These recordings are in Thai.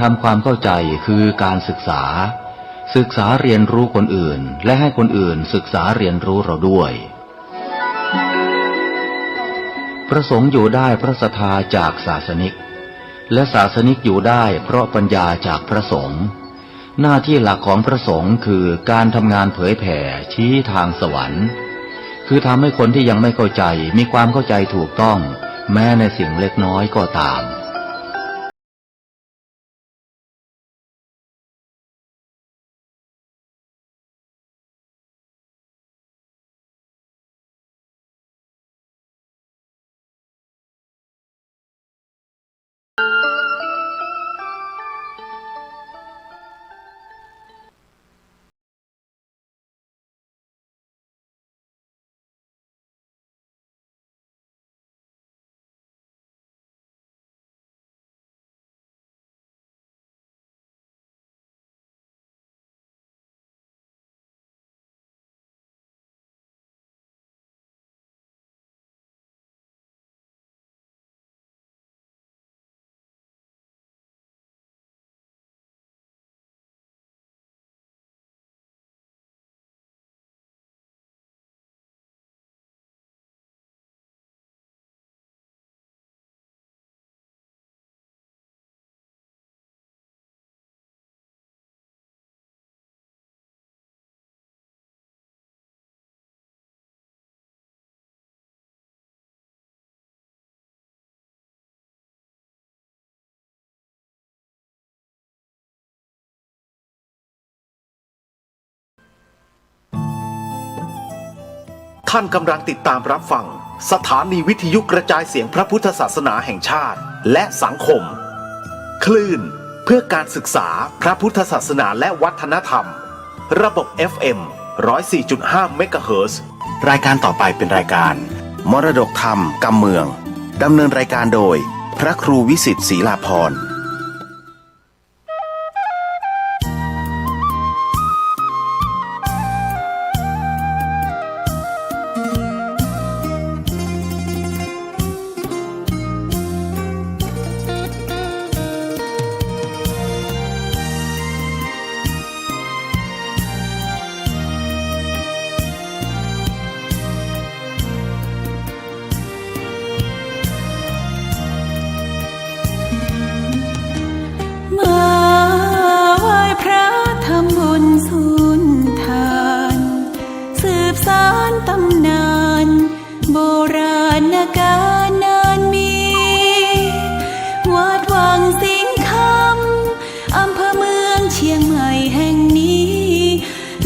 ทำความเข้าใจคือการศึกษาเรียนรู้คนอื่นและให้คนอื่นศึกษาเรียนรู้เราด้วยพระสงฆ์อยู่ได้เพราะศรัทธาจากศาสนิกและศาสนิกอยู่ได้เพราะปัญญาจากพระสงฆ์หน้าที่หลักของพระสงฆ์คือการทำงานเผยแผ่ชี้ทางสวรรค์คือทำให้คนที่ยังไม่เข้าใจมีความเข้าใจถูกต้องแม้ในสิ่งเล็กน้อยก็ตามท่านกำลังติดตามรับฟังสถานีวิทยุกระจายเสียงพระพุทธศาสนาแห่งชาติและสังคมคลื่นเพื่อการศึกษาพระพุทธศาสนาและวัฒนธรรมระบบ FM 104.5 เมกะเฮิรตซ์รายการต่อไปเป็นรายการมรดกธรรมกำเมืองดำเนินรายการโดยพระครูวิสิทธิ์ศรีลาภรณ์ตำนานโบราณกาลนานมีวัดวังสิงห์คำอำเภอเมืองเชียงใหม่แห่งนี้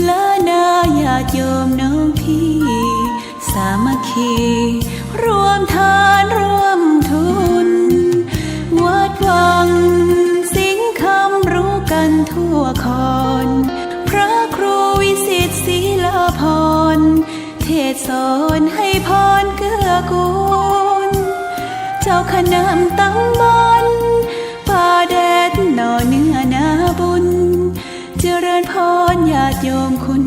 และนาญาติโยมน้องพี่สามัคคีรวมทานร่วมทุนวัดวังสิงห์คำรู้กันทั่วคอนพระครูวิสิทธิ์ศรีลาภรณ์เทศสอนให้พรเกื้อกูลเจ้าคณะตำบลป่าแดดหน่อเนื้อนาบุญเจริญพรญาติโยมคุณ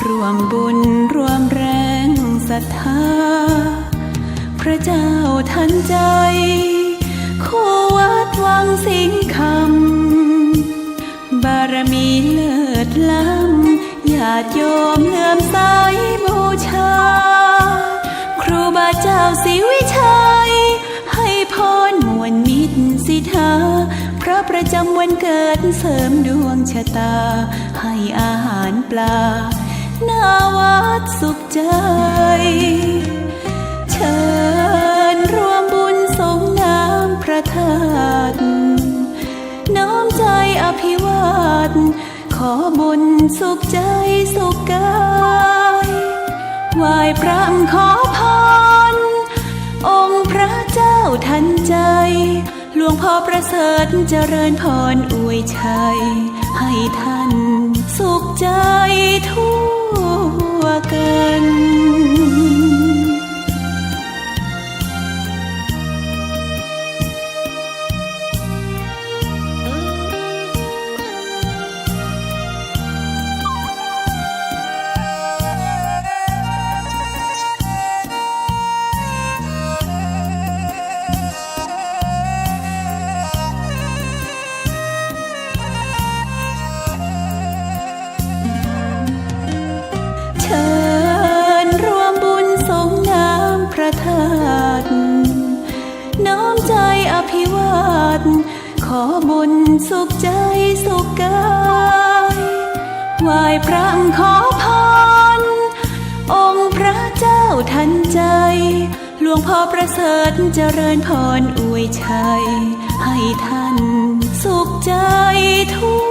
ร่วมบุญร่วมแรงศรัทธาพระเจ้าทันใจคู่วัดวังสิงห์คำบารมีเลิศล้ำญาติโยมเลื่อมใสบูชาครูบาเจ้าศรีวิชัยให้พรมวลมิตรสิทธาพระประจำวันเกิดเสริมดวงชะตาให้อาหารปลาหน้าวัดสุขใจเชิญร่วมบุญส่งน้ำพระธาตุน้อมใจอภิวาทขอบุญสุขใจสุขกายไหว้พระขอพรองค์พระเจ้าทันใจหลวงพ่อประเสริฐเจริญพรอวยชัยให้ท่านสุขใจทั่วกัน วาดขอบุญสุขใจสุขกายไหว้พระขอพรองค์พระเจ้าทันใจหลวงพ่อประเสริฐเจริญพรอวยชัยให้ท่านสุขใจทั่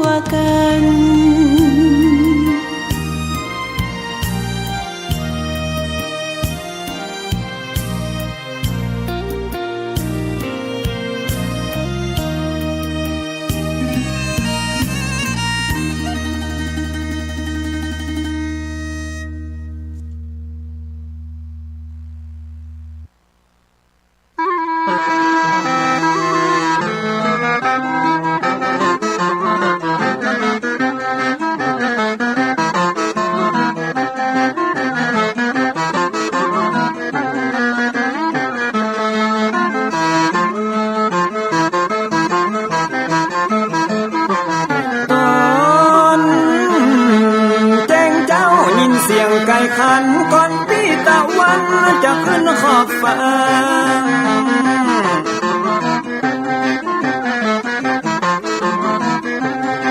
วกัน ขันก่อนพี่ตะวันจะขึ้นขอบฟ้า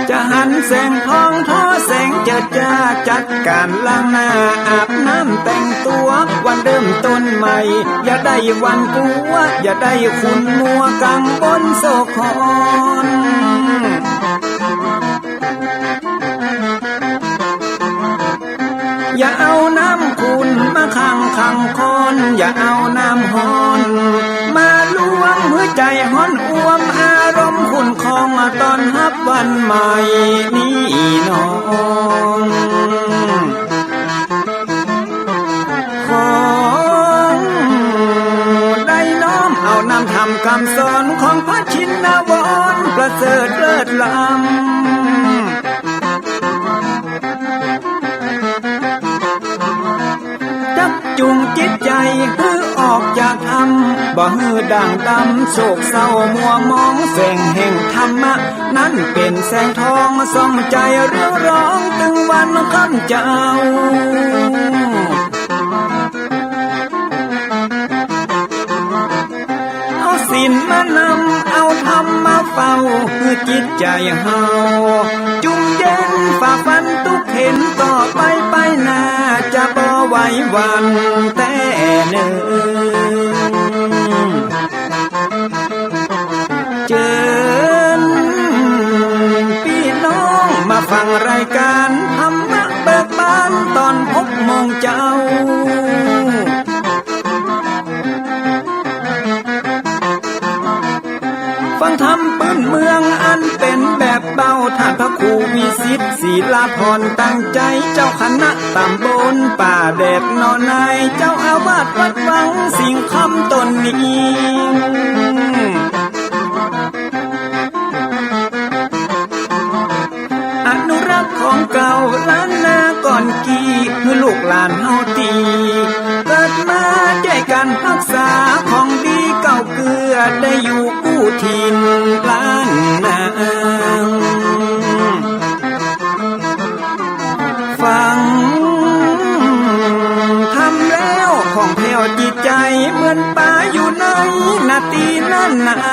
จะหันแสงทองทอแสงเจิดจ้าจัดการล้างหน้าอาบน้ำแต่งตัววันเริ่มต้นใหม่อย่าได้วันกลัวอย่าได้ขุ่นมัวกังวลโศกคอนอย่าเอาน้ำขุ่นมาขังคอนอย่าเอาน้ำฮ้อนมาลวงหัวใจฮ้อนอ้วมอารมณ์ขุ่นคองมาตอนฮับวันใหม่นี้น้องของได้น้อมเอานำทำคำสอนของพระชินวรประเสริฐเลิศล้ำจุงจิตใจฮือออกจากธรรมบ่ฮือด่างดำโศกเศร้ามัวมองแสงแห่งธรรมะนั้นเป็นแสงทองส่องใจเรื่องร้องตึงวันค่ำเจ้าเอาศีลมานำเอาธรรมมาเฝ้าคือจิตใจเฮาจุงเย็นฝ่าฟันทุกเห็นต่อไปหน้าจะบ่ไหววันแต่หนึ่งเจิญพี่น้องมาฟังรายการธรรมะเบิกบานตอน6 โมงเจ้าฟังธรรมปื้นเมืองอันเป็นแบบเบาท่านพระครูวิสิทธิ์ศิลาภรณ์ตั้งใจเจ้าคณะตำบลป่าแดดนอนในเจ้าอาวาสวัดวังสิ่งคำตนนี้อนุรักษ์ของเก่าล้านนาก่อนกี่คือลูกหลานเฮาตีเกิดมาด้วยกันรักษาของดีเก่าเกือได้อยู่กู้ถิ่นล้านนาฟังทำแล้วของแผ่วจิตใจเหมือนป่าอยู่ในนาทีนั้นน้ำ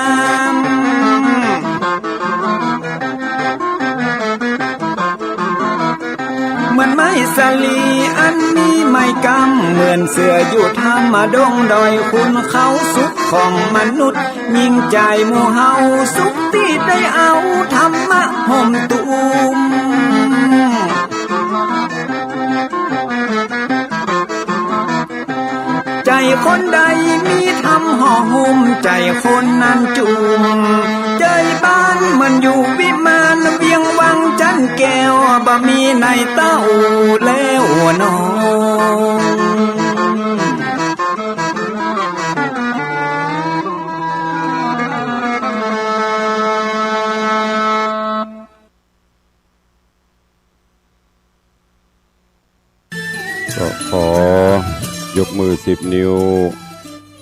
เหมือนไม้สลีอันมีไม้กำเหมือนเสืออยู่ธรรมดงดอยคุณเขาสุขของมนุษย์ยิ่งใจหมู่เฮาสุขที่ได้เอาธรรมะห่มตุมใจคนใดมีธรรมห่อหุ้มใจคนนั้นจุมใจบ้านเหมือนอยู่วิมานเวียงวังจันแก้วบ่มีในเต้าแล้วน้องก็ขอยกมือ10 นิ้ว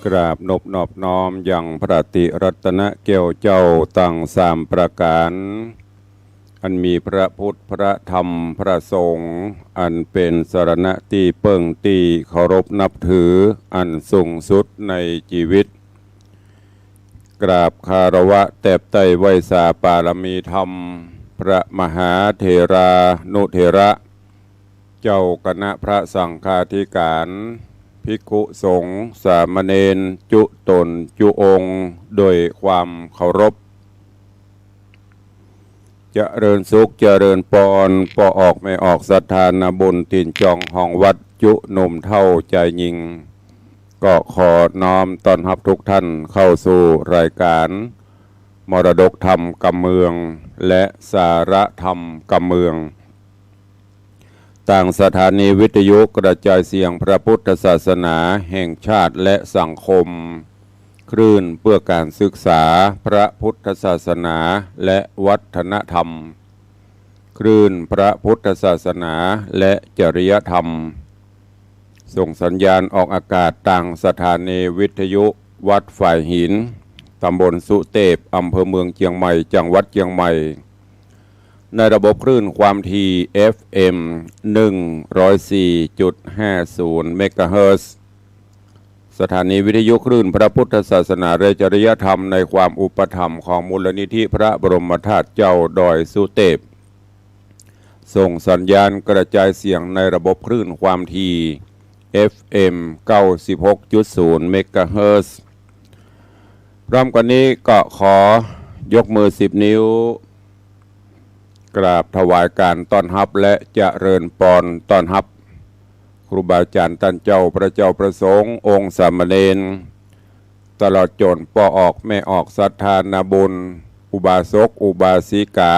กราบนบนอบน้อมอย่างพระติรัตนแก้วเจ้าตั้ง3 ประการอันมีพระพุทธพระธรรมพระสงฆ์อันเป็นสรณะที่เปิ่งตีเคารพนับถืออันสูงสุดในชีวิต กราบคารวะแตบไตไวสาปารมีธรรมพระมหาเถรานุเถระเจ้าคณะพระสังฆาธิการภิกขุสงฆ์สามเณรจุตนจุองค์โดยความเคารพเจริญสุขเจริญปอนปอออกไม่ออกศรัทธานาบุญตินจองห้องวัดจุหนุ่มเท่าใจยิงก็ขอน้อมต้อนรับทุกท่านเข้าสู่รายการมรดกธรรมกำเมืองและสาระธรรมกำเมืองต่างสถานีวิทยุกระจายเสียงพระพุทธศาสนาแห่งชาติและสังคมคลื่นเพื่อการศึกษาพระพุทธศาสนาและวัฒนธรรมคลื่นพระพุทธศาสนาและจริยธรรมส่งสัญญาณออกอากาศต่างสถานีวิทยุวัดฝ่ายหินตำบลสุเทพอำเภอเมืองเชียงใหม่จังหวัดเชียงใหม่ในระบบคลื่นความถี่ FM 104.50 เมกะเฮิรตซ์สถานีวิทยุคลื่นพระพุทธศาสนาและจริยธรรมในความอุปถัมภ์ของมูลนิธิพระบรมธาตุเจ้าดอยสุเทพส่งสัญญาณกระจายเสียงในระบบคลื่นความถี่ FM 96.0 เมกะเฮิรตซ์พร้อมกันนี้ก็ขอยกมือ10 นิ้วกราบถวายการต้อนรับและเจริญพรต้อนรับครูบาอาจารย์ท่านเจ้าพระเจ้าประสงค์องค์สามเณรตลอดจนปอออกแม่ออกศรัทธานาบุญอุบาสกอุบาสิกา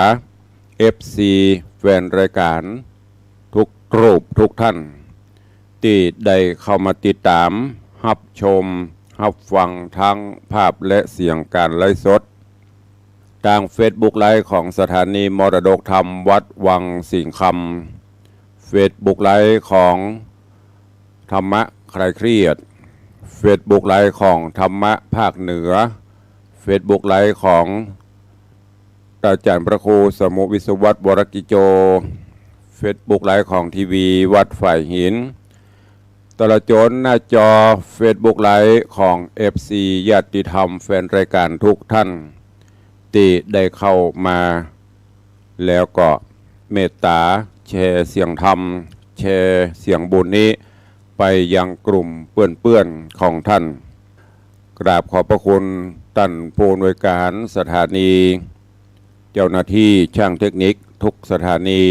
FC แฟนรายการทุกรูปทุกท่านที่ได้เข้ามาติดตามรับชมรับฟังทั้งภาพและเสียงการไลฟ์สดทางเฟซบุ๊กไลฟ์ของสถานีมรดกธรรมวัดวังสิงห์คำเฟซบุ๊กไลฟ์ของธรรมะคลายเครียดเฟซบุ๊กไลฟ์ของธรรมะภาคเหนือเฟซบุ๊กไลฟ์ของอาจารย์พระครูสมุวิศวัตวรกิโจเฟซบุ๊กไลฟ์ของทีวีวัดฝ่ายหินตลอดจนหน้าจอเฟซบุ๊กไลฟ์ของ FC ญาติธรรมแฟนรายการทุกท่านที่ได้เข้ามาแล้วก็เมตตาแชร์เสียงธรรมแชร์เสียงบุญนี้ไปยังกลุ่มเพื่อนๆของท่านกราบขอบพระคุณท่านผู้อำนวยการสถานีเจ้าหน้าที่ช่างเทคนิคทุกสถานี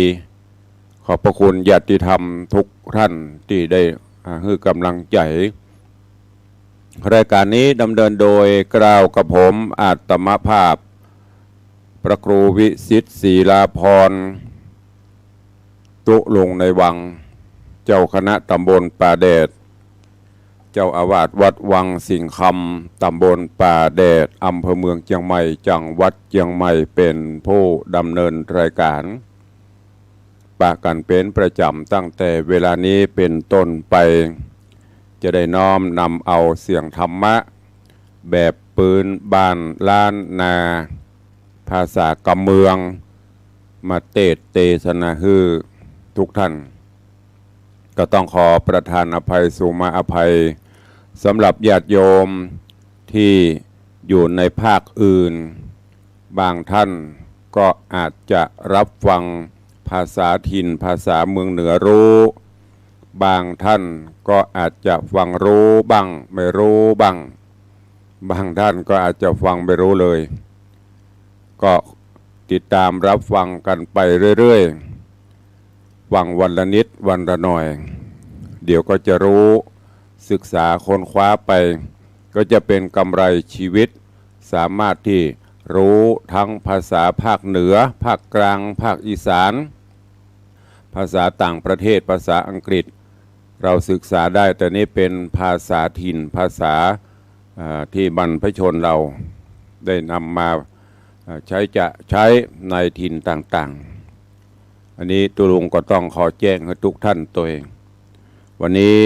ขอบพระคุณญาติธรรมทุกท่านที่ได้ให้กำลังใจรายการนี้ดำเนินโดยกล่าวกับผมอาตมภาพพระครูวิสิทธิ์ศรีลาภรณ์ตุลงในวังเจ้าคณะตำบลป่าแดดเจ้าอาวาสวัดวังสิงห์คำตำบลป่าแดดอำเภอเมืองเชียงใหม่จังหวัดเชียงใหม่เป็นผู้ดำเนินรายการปะกันเป็นประจำตั้งแต่เวลานี้เป็นต้นไปจะได้น้อมนำเอาเสียงธรรมะแบบปืนบ้านล้านนาภาษากำเมืองมาเทศนาฮือทุกท่านก็ต้องขอประทานอภัยสุมาอภัยสำหรับญาติโยมที่อยู่ในภาคอื่นบางท่านก็อาจจะรับฟังภาษาถิ่นภาษาเมืองเหนือรู้บางท่านก็อาจจะฟังรู้บ้างไม่รู้บ้างบางท่านก็อาจจะฟังไม่รู้เลยก็ติดตามรับฟังกันไปเรื่อยๆฟังวันละนิดวันละหน่อยเดี๋ยวก็จะรู้ศึกษาค้นคว้าไปก็จะเป็นกำไรชีวิตสามารถที่รู้ทั้งภาษาภาคเหนือภาคกลางภาคอีสานภาษาต่างประเทศภาษาอังกฤษเราศึกษาได้แต่นี่เป็นภาษาถิ่นภาษาที่บรรพชนเราได้นำมาใช้ในถิ่นต่างๆอันนี้ตุลุงก็ต้องขอแจ้งให้ทุกท่านตัวเองวันนี้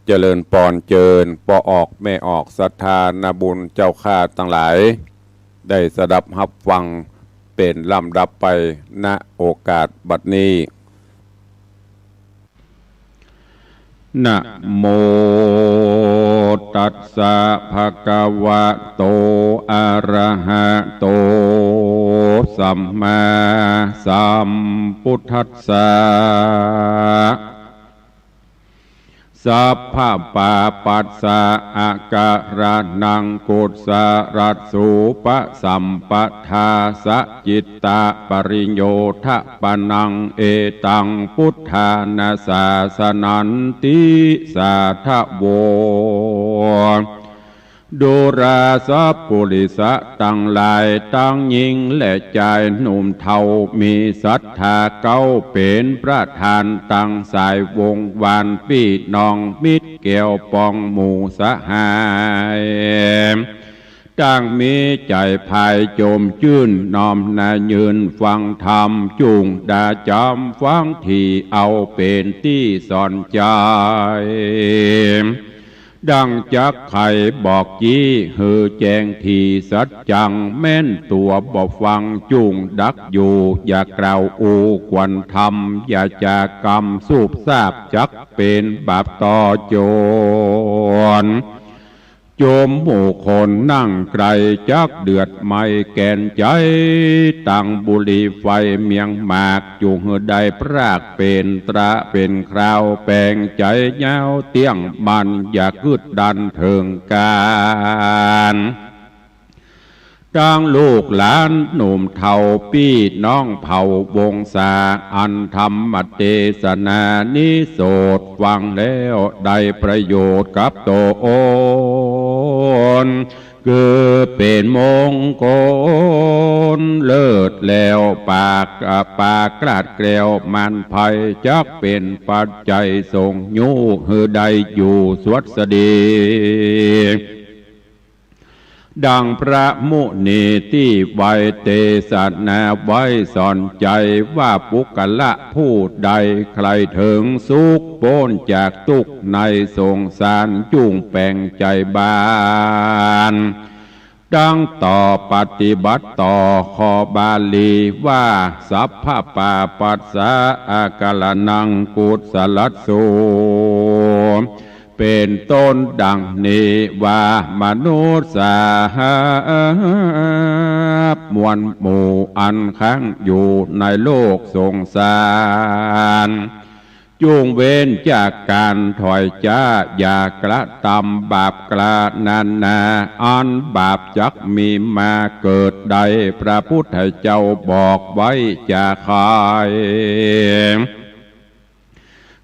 เจริญปอนเจิญปอออกแม่ออกศรัทธานาบุญเจ้าข้าทั้งหลายได้สดับรับฟังเป็นลำดับไปณโอกาสบัดนี้นะโม ตัสสะภะคะวะโตอะระหะโตสัมมาสัมพุทธัสสะสัพพะปาปัสสะอาการะนังกุศรัสสุปะสัมปทาสะจิตตะปริโยทะปนังเอตังพุทธานาสาสนันติสาทะโวดูราสัพปุริสะตั้งหลายตั้งหญิงและชายหนุ่มเทามีศรัทธาเก้าเป็นประธานตั้งสายวงวานพี่น้องมิตรเกี่ยวปองหมู่สหายตั้งมีใจภายโจมชื่นน้อมนายืนฟังธรรมจุงดาจำฟังที่เอาเป็นที่สอนใจดังจักไข่บอกจี้หือแจงทีสัจจังแม่นตัวบอกฟังจุงดักอยู่อย่ากล่าวอูกวนทำอย่าจากกรรมสูบทราบจักเป็นบาปต่อโจรโจมหมู่คนนั่งไกลจักเดือดไม่แก่นใจตั้งบุหรี่ไฟเมียงหมากจุงใดพรากเป็นตระเป็นคราวแปลงใจเงาเตี้ยงมันอย่ากึดดันเถิงการดังลูกหลานหนุ่มเทาพี่น้องเผ่าวงศาอันธรรมเทศนานิโสดฟังแล้วได้ประโยชน์กับตนคือเป็นมงคลเลิศแล้วปากกราดแกล้วมันภัยจักเป็นปัจจัยส่งยูหือใดอยู่สวัสดีดังพระมุนีที่ไวเตศนาไว้สอนใจว่าปุกละผู้ใดใครถึงสุขพ้นจากทุกข์ในสงสารจุงแปลงใจบานดังต่อปฏิบัติต่อขอบาลีว่าสัพพะปาปัสสะอากาลนังกุศลัสสุเป็นต้นดังนี้ว่ามนุษย์สามวลหมู่อันค้างอยู่ในโลกสงสารจุงเว้นจากการถอยจ้าอย่ากระทำบาปกระนานาอันบาปจักมีมาเกิดใดพระพุทธเจ้าบอกไว้จะใคร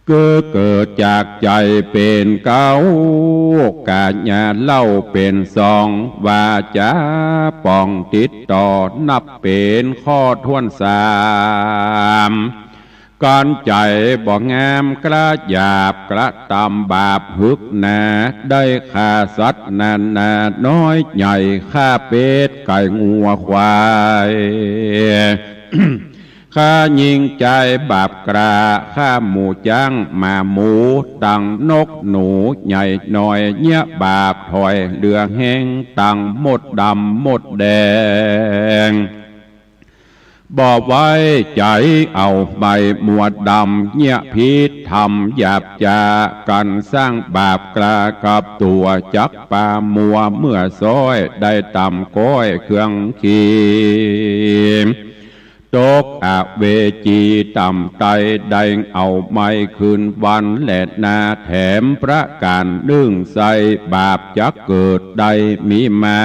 เกิดจากใจเป็นเก้ากาญญาเล่าเป็นสองวาจาป้องติดต่อนับเป็นข้อทวนสามก่อนใจบ่งามกระหยาบกระตำบาปหึกหนาได้ฆ่าสัตว์นาน้อยใหญ่ฆ่าเป็ดไก่งัวควายข้ายิงใจบาปกราข้าหมูจ้างมาหมูตังนกหนูใหญ่หน่อยเนี้ยบาปถอยเรือแห้งตังหมดดำหมดแดงบอกไว้ใจเอาใบหมวดดำเนี้ยพิษทำหยาบจากันสร้างบาปกรากับตัวจักปามัวเมื่อซ้อยได้ต่ำก้อยเครื่องขีมตกอเวจีต่ำไตได้เอาไม้คืนวันและนาแถมประการดึงใส่บาปจักเกิดได้มีมา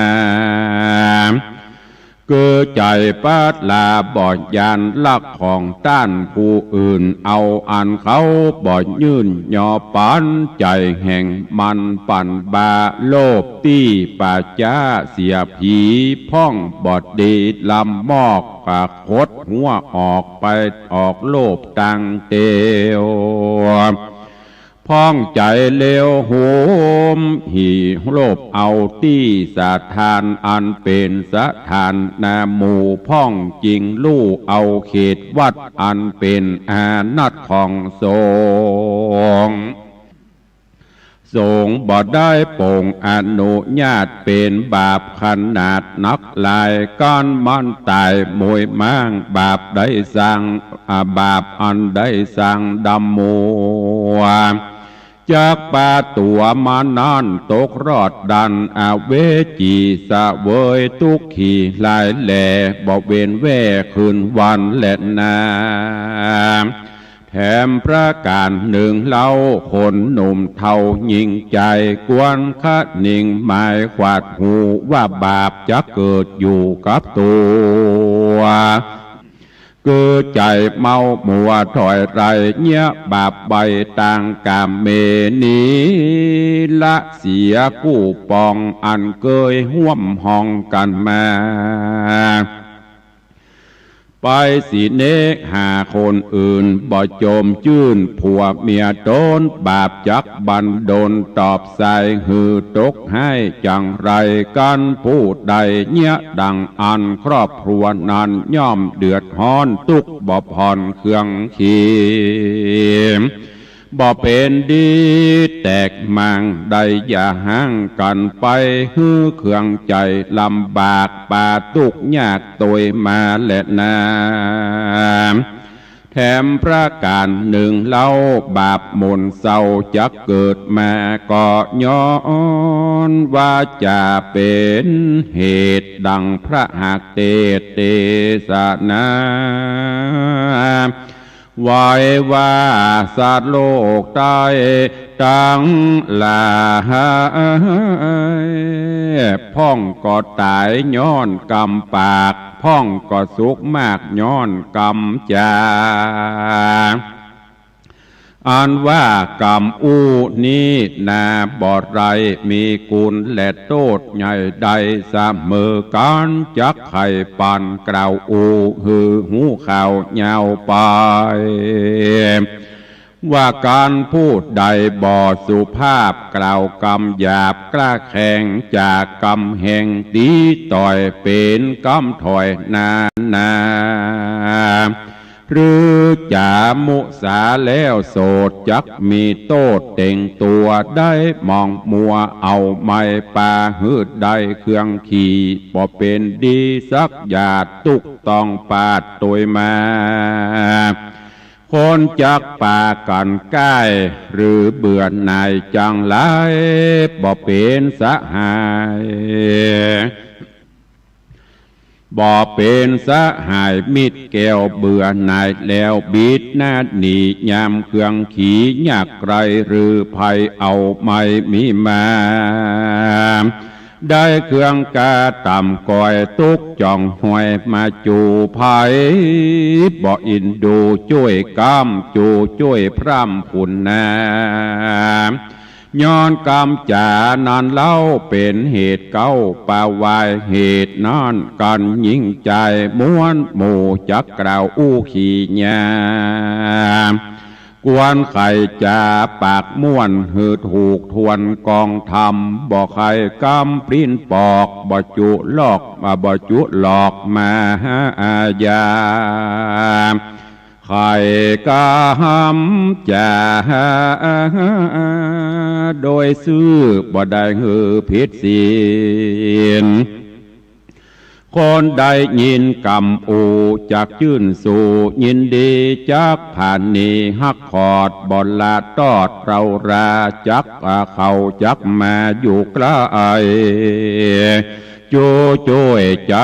เกิดใจปัดลาบ่อญาณลักของต้านผู้อื่นเอาอันเขาบ่อยื่นย่อปันใจแห่งมันปั่นบาโลภตี้ป่าจ้าเสียผีพ่องบอดดีลำมอกปากคดหัวออกไปออกโลภตังเตียวพ้องใจเลวโหมหีโลภเอาตี้สาทานอันเป็นสะทานนาหมู่พ้องจริงลู่เอาเขตวัดอันเป็นอานัตของสงฆ์สงฆ์บ่ได้โปร่งอนุญาตเป็นบาปขนาดนักลายก้อนมันตายมวยม้างบาปได้สร้างบาปอันได้สร้างดำมัว จากป่าตัวมานานตกรอดดันอาเวจีสะเวยทุกขี่ลายแหล่บ่เวนแว่คืนวันและนาแถมประการหนึ่งเล่าคนหนุ่มเทายิงใจกวนคะนิ่งหมายขวาดหูว่าบาปจะเกิดอยู่กับตัวคือใจเมามัวถอยไรเงี้ยบาปใบต่างกามเมนีละเสียกู้ปองอันเกยห่วมห้องกันมาไปสิเนกหาคนอื่นบ่โจมจื่นผัวเมียโดนบาปจักบันโดนตอบใส่หือตกให้จังไรกันผู้ใดเนี้ยดังอันครอบครัวนั้นย่อมเดือดร้อนตุกบ่ผ่อนเครื่องขีมบ่เป็นดีแตกมังได้อย่าห่างกันไปฮือเครื่องใจลำบากป่าตุกยากตัวมาและนาแถมประการหนึ่งเล่าบาปมนเศร้าจะเกิดมาก็ย้อนว่าจะเป็นเหตุดังพระหักเตสนาไว้ว่าสัตว์โลกใต้ตั้งหลายพ่องก็ตายย้อนกรรมปากพ่องก็สุขมากย้อนกรรมจาอันว่ากรรมอู้นี้นาบอดไรมีกุลและโทษใหญ่ใดเสมอกันจักไข่ปันกล่าวอูหือหูข่าวเงาไปว่าการพูดใดบ่สุภาพกล่าวกรรมหยาบกล้าแข่งจากกรรมแห่งตีต่อยเป็นกรรมถอยนาหรือจามุสาแล้วโสดจักมีโตดเต่งตัวได้มองมัวเอาไม้ป่าหืดได้เครื่องขี่บ่เป็นดีสักหยาดตุกต้องปาดตัวมาคนจักป่ากันใกล้หรือเบื่อหน่ายจังไรบ่เป็นสหายบ่เป็นสหายมิตรแก้วเบื่อหน่ายแล้วบิดหน้าหนียามเครื่องขี่ยากไกลหรือภัยเอาไม่มีมาได้เครื่องกาต่ำก่อยตุกจ่องหวยมาจูภัยบ่อินดูช่วยกำจูช่วยพร่ำผุนนาย้อนกรรมจานันเล่าเป็นเหตุเก้าป่าวายเหตุนั่นกันยิ่งใจม้วนหมู่จักกล่าวอู้ขี่ญากวนไข่จ่าปากม้วนหืดถูกทวนกองทำบ่ไข่กำปริ้นปอกบ่จุลอกมาบ่จุหลอกมาอาญาไข่กำจ่าโดยซื้อบ่ได้หือผิดศีลคนใดยินกำอูจากชื่นสู่ยินดีจากผ่านนี้หักขอดบ่ลาตอดเราราจักเขาจักมาอยู่ใกล้ช่วยใจ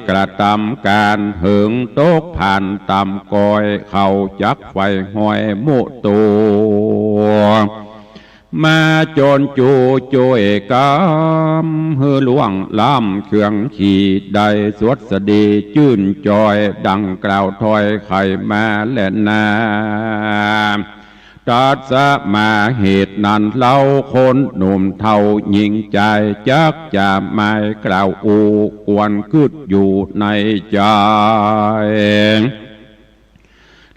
กระทำการเหิงตกผ่านตำกอยเขาจักไฟห้อยมุตัวมาจนช่วยกำเฮือหลวงล้ำเครื่องขี่ได้สวดสดีจื่นจอยดังกล่าวถอยไข่มาและนาตัดสมาเหตุนั้นเล่าคนหนุ่มเท่ายิงใจจักจะไม่กล่าวอูกวนคืดอยู่ในใจ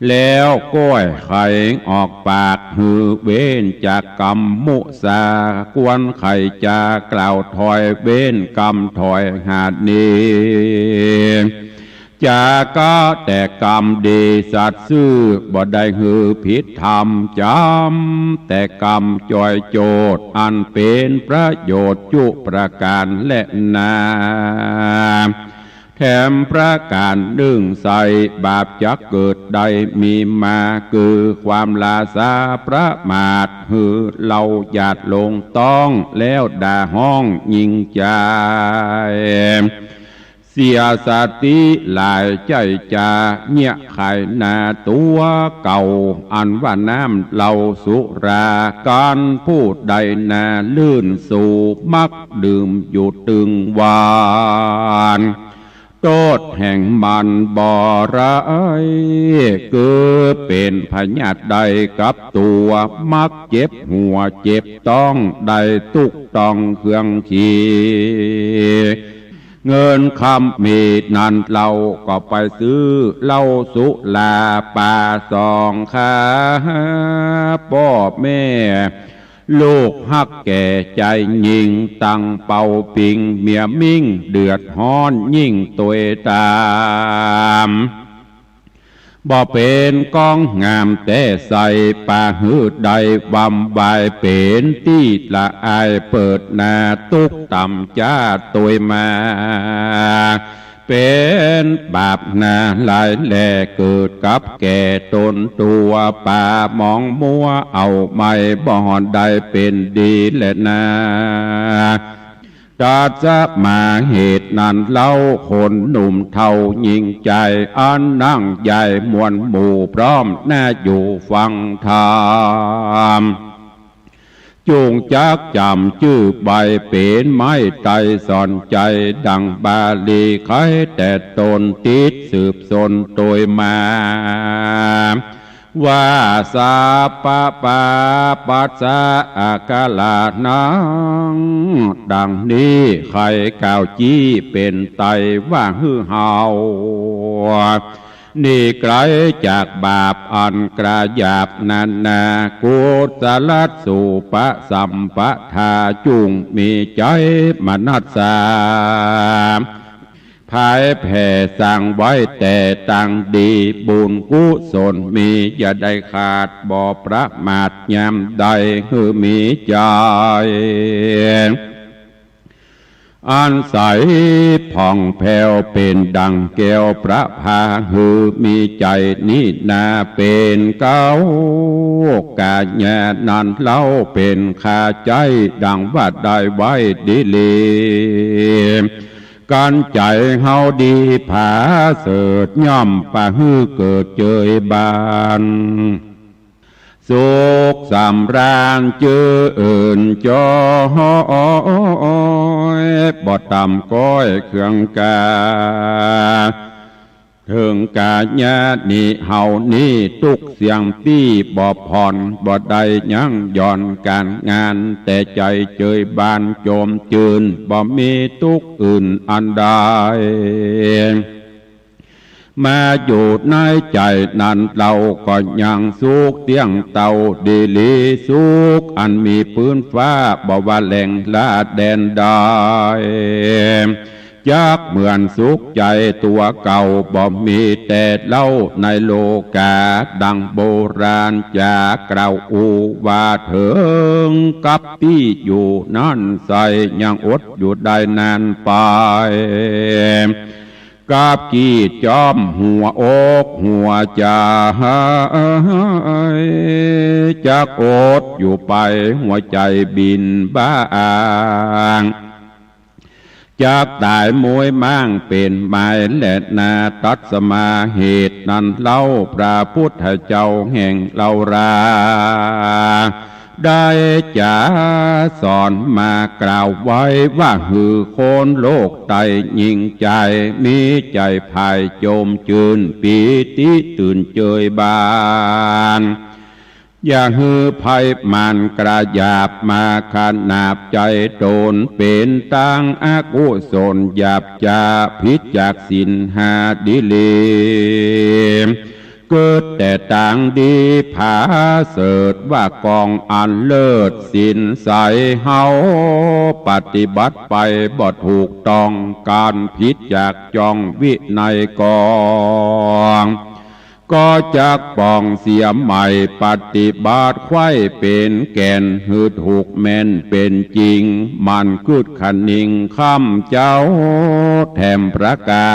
แล้วก้อยไข่ออกปากหือเว้นจากกรรมมุสากวนไข่จากล่าวถอยเว้นกรรมถอยหาดนี้จาก็แต่กรรมดีสัตว์ซื่อบ่ได้หือผิดธรรมจำแต่กรรมจอยโจดอันเป็นประโยชน์จุประการและนา แถมประการดึงใส่บาปจักเกิดใดมีมาคือความลาสาประมาทหือเราหยาดลงต้องแล้วด่าห้องยิงใจเสียสติหลายใจจาเนี่ยไขนาตัวเก่าอันว่าน้ำเหล่าสุราการพูดใดนาลื่นสู่มักดื่มอยู่ตึงวานโทษแห่งมันบ่ร้ายเกิดเป็นพยาธิใดกับตัวมักเจ็บหัวเจ็บต้องได้ตุกต้องเครื่องขีเงินคำมีนันเราก็ไปซื้อเหล้าสุลาป่าสองขาพ่อแม่ลูกฮักแก่ใจยิงตั้งเป่าปิงเมียมิ่งเดือดฮ้อนยิ่งตัวตามบ่เป็นกองงามแต่ใส่ป่าหืดใดบำบายเป็นที่ละอายเปิดหน้าตุกต่ำจ้าตัวมาเป็นบาปนาหลายแหล่เกิดกับแก่ตนตัวป่ามองมัวเอาไม่บ่อนได้เป็นดีแหละนาจะจะมาเหตุนั้นเล่าคนหนุ่มเท่ายิงใจอันนั่งใหญ่มวลหมู่พร้อมน่าอยู่ฟังธรรมจูงจักจำชื่อใบเป็นไม้ไตสอนใจดังบาลีใครแต่ตนติดสืบสนโดยมาว่าสาปะปาปัสสะอาคาลานังดังนี้ใครกล่าวจี้เป็นไตว่าฮือเฮานี่ไกลจากบาปอันกระหยาบนานากุศลสุปะสัมปทาจุงมีใจมนัสสาภายแผ่สั่งไว้แต่ตั้งดีบุญกุศลมีอย่าได้ขาดบ่ประมาทยามใดคือมีใจอันใสผ่องแผ้วเป็นดังแก้วพระพาหือมีใจนี้นาเป็นเก้ากาญานันเล่าเป็นคาใจดังว่าได้ไว้ดีลีการใจเฮาดีผาเสดย่อมปะฮือเกิดเจยบานสุขสำราญเจออื่นจอยบ่ต่ำก้อยเครื่องกาถึงกาญาณิเฮานี้ทุกเสียงตี้บ่ผ่อนบ่ได้ยั้งย่อนการงานแต่ใจเจยบานโจมจืนบ่มีทุกอื่นอันใดมาอยู่ในใจนั้นเราก็ยังสุขเตียงเต่าดีลีสุขอันมีพื้นฟ้าบ่ว่าแหล่งละแดนได้ยากเหมือนสุขใจตัวเก่าบ่มีแต่เล่าในโลกาดังโบราณจากกล่าวอูว่าถึงกับที่อยู่นั่นใส่ยังอดอยู่ได้นานไปกาบกี้จอมหัวอกหัวใจจากอดอยู่ไปหัวใจบินบ้างจากตายมวยมั่งเป็นไม้และนาตัดสมาเหตุนั้นเล่าพระพุทธเจ้าแห่งเราราได้จะสอนมากล่าวไว้ว่าหือโคนโลกไตยิ่งใจมีใจภายโจมจืนปีติตื่นเจยบานอย่าฮือภัยมันกระยาบมาขนาบใจโดนเป็นตั้งอากุศลหยาบจาพิจากสินหาดิเลเกิดแต่ต่างดีผาเสดว่ากองอันเลิศสินใสเฮาปฏิบัติไปบ่ถูกต้องการผิดจากจองวินัยกอง ก็จักป้องเสียใหม่ปฏิบัติไข้เป็นแก่นหืดถูกแม่นเป็นจริงมันคืดขันนิงข้ามเจ้าแถมประกา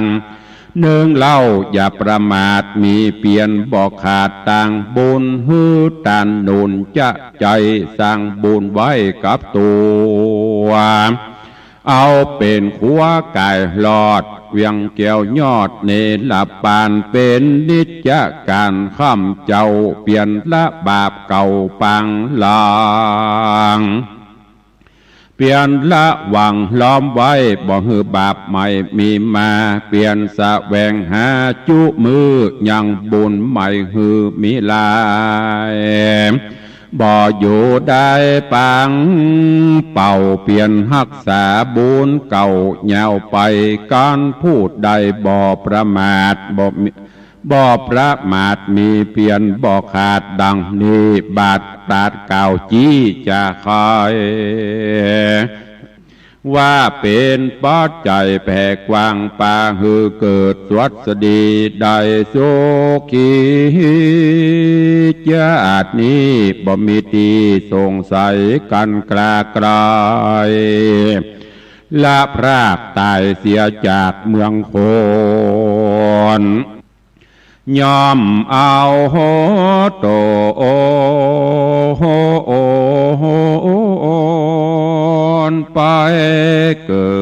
รเนื่องเล่าอย่าประมาทมีเปลี่ยนบอกขาดต่างบุญฮือตันนุนจะใจสร้างบุญไว้กับตัวเอาเป็นขัวไก่หลอดเวียงแก้วยอดเนลปานเป็นนิจการข้ามเจ้าเปลี่ยนละบาปเก่าปังลางเปลี่ยนละวังล้อมไว้บ่หือบาปใหม่มีมาเปลี่ยนแสวงหาจุมือยังบุญใหม่หือมีลายบ่อยู่ได้ปังเป่าเปลี่ยนรักษาบุญเก่าเงาไปการพูดใดบ่ประมาทบ่ประมาทมีเปลี่ยนบ่ขาดดังนี้บาทตาดเก่าจี้จะคอยว่าเป็นปัจจัยแผ่กว้างป่าหือเกิดสวัสดีได้สุขีญาตินี้บ่มีที่สงสัยกันกลากลายละพรากตายเสียจากเมืองโคนยอมเอาโหโตไปเกิ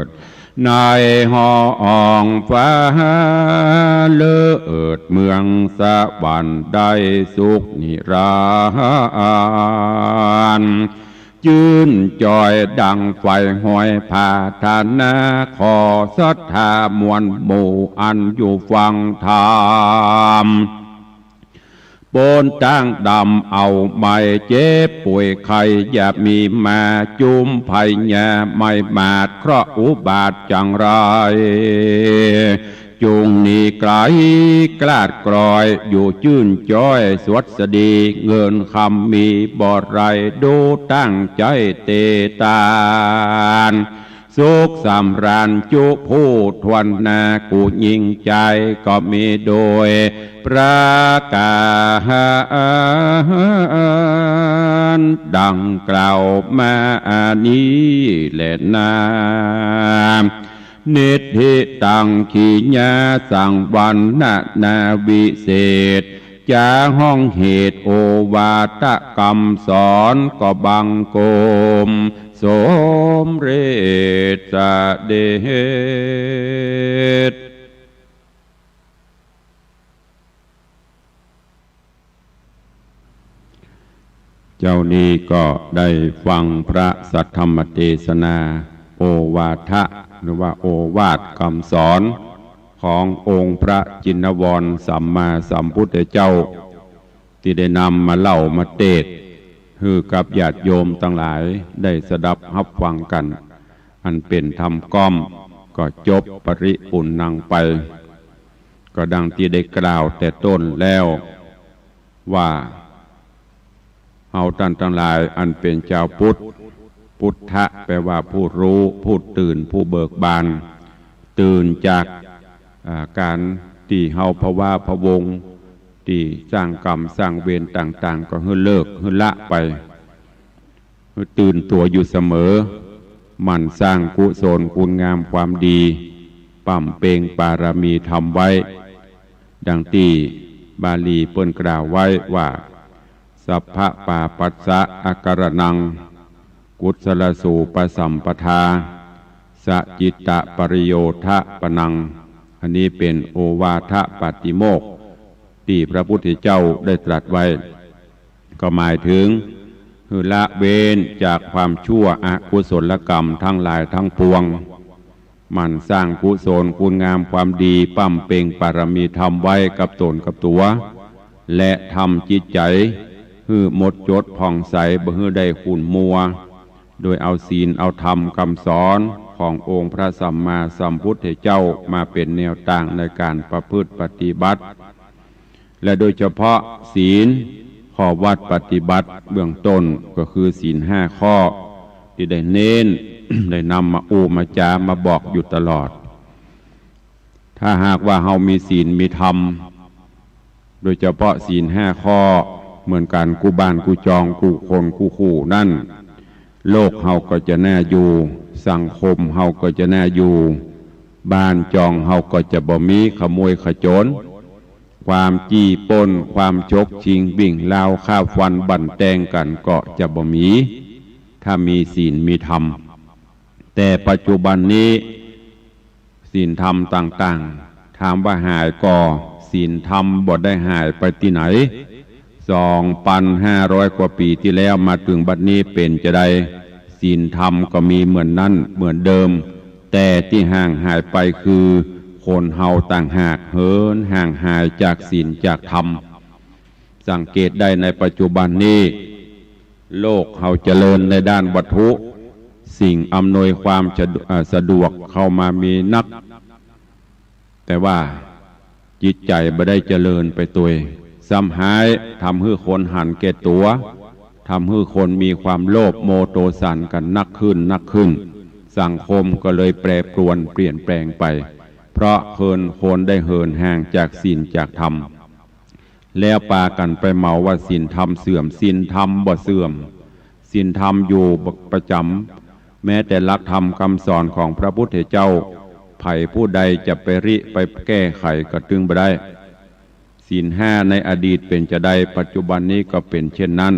ดในห้องฟ้าเลิศเมืองสวรรค์ได้สุขนิรันดร์จื่นจอยดังไฟห้อยผาธนาขอศรัทธามวลหมู่อันอยู่ฟังธรรมปนตั้งดำเอาไม่เจ็บป่วยไข้อย่ามีมาจุมภัยแย่ไม่มาดเคราะห์อุบาทจังไรจุงนี่ไกลกลาดกรอยอยู่จื่นจ้อยสวัสดีเงินคำมีบอดไรดูตั้งใจเตตานสุขสำราญจุผู้ทวนนากูยิ่งใจก็มีโดยประการดังกล่าวมานี้แหละนานิธิตังขีญาสังวันนาวิเศษจาห้องเหตุโอวาทกรรมสอนก็บังโกมสมเรศเดชเจ้านี้ก็ได้ฟังพระสัทธรรมเทศนาโอวาทะหรือว่าโอวาทคำสอนขององค์พระจินวรสัมมาสัมพุทธเจ้าที่ได้นำมาเล่ามาเทศคือกับญาติโยมทั้งหลายได้สดับรับฟังกันอันเป็นธรรมก้อมก็จบปริปุณนังไปก็ดังที่ได้กล่าวแต่ต้นแล้วว่าเฮาท่านทั้งหลายอันเป็นชาวพุทธพุทธะแปลว่าผู้รู้ผู้ตื่นผู้เบิกบานตื่นจากการที่เฮาภาวะพะวงที่สร้างกรรมสร้างเวรต่างๆก็ให้เลิกให้ละไปให้ตื่นตัวอยู่เสมอมันสร้างกุศลคุณงามความดีปั่มเปงปารมีทำไว้ดังที่บาลีเปิ้นกล่าวไว้ว่าสัพพะปาปัสสะอาการนังกุศลสูปสัมปทาสจิตตปริโยทะปนังอันนี้เป็นโอวาทปาติโมกข์ที่พระพุทธเจ้าได้ตรัสไว้ก็หมายถึงคือละเว้นจากความชั่วอกุศลกรรมทั้งหลายทั้งปวงมันสร้างกุศลคุณงามความดีปั่มเป่งปารมีทำไว้กับตนกับตัวและทำจิตใจฮือหมดจดผ่องใสบ่ฮือได้ขุ่นมัวโดยเอาศีลเอาธรรมคำสอนขององค์พระสัมมาสัมพุทธเจ้ามาเป็นแนวตั้งในการประพฤติปฏิบัติและโดยเฉพาะศีลข้อวัดปฏิบัติเบื้องต้นก็คือศีล5 ข้อที่ได้เน้น ได้นำมามาจามาบอกอยู่ตลอด ถ้าหากว่าเฮามีศีลมีธรรมโดยเฉพาะศีล5 ข้อเหมือนกันกูบ้านกูจองกูคนกูคู่นั่นโลกเฮาก็จะน่าอยู่สังคมเฮาก็จะน่าอยู่บ้านจองเฮาก็จะบ่มีขโมยขโจรความจี้ปล้นความชกชิงบิ่งลาวฆ่าฟันบั่นแตงกันก็จะบ่มีถ้ามีศีลมีธรรมแต่ปัจจุบันนี้ศีลธรรมต่างๆถามว่าหายก่อศีลธรรมบ่ได้หายไปที่ไหน2,500 กว่าปีที่แล้วมาถึงบัดนี้เป็นจะได้ศีลธรรมก็มีเหมือนนั้นเหมือนเดิมแต่ที่ห่างหายไปคือคนเฮาต่างหากเหินห่างหายจากศีลจากธรรมสังเกตได้ในปัจจุบันนี้โลกเฮาเจริญในด้านวัตถุสิ่งอำนวยความสะดวกเข้ามามีนักแต่ว่าจิตใจไม่ได้เจริญไปตัวซ้ำหายทำให้คนหันแก่ตัวทำให้คนมีความโลภโมโทสันกันนักขึ้นสังคมก็เลยแปรปรวนเปลี่ยนแปลงไปเพราะคนได้เหินห่างจากศีลจากธรรมแล้วปากันไปเมาว่าศีลธรรมเสื่อมศีลธรรมบ่เสื่อมศีลธรรมอยู่ประจำแม้แต่หลักธรรมคำสอนของพระพุทธเจ้าไผ่ผู้ใดจะไปแก้ไขก็ตึงบ่ได้ศีล5ในอดีตเป็นจะได้ปัจจุบันนี้ก็เป็นเช่นนั้น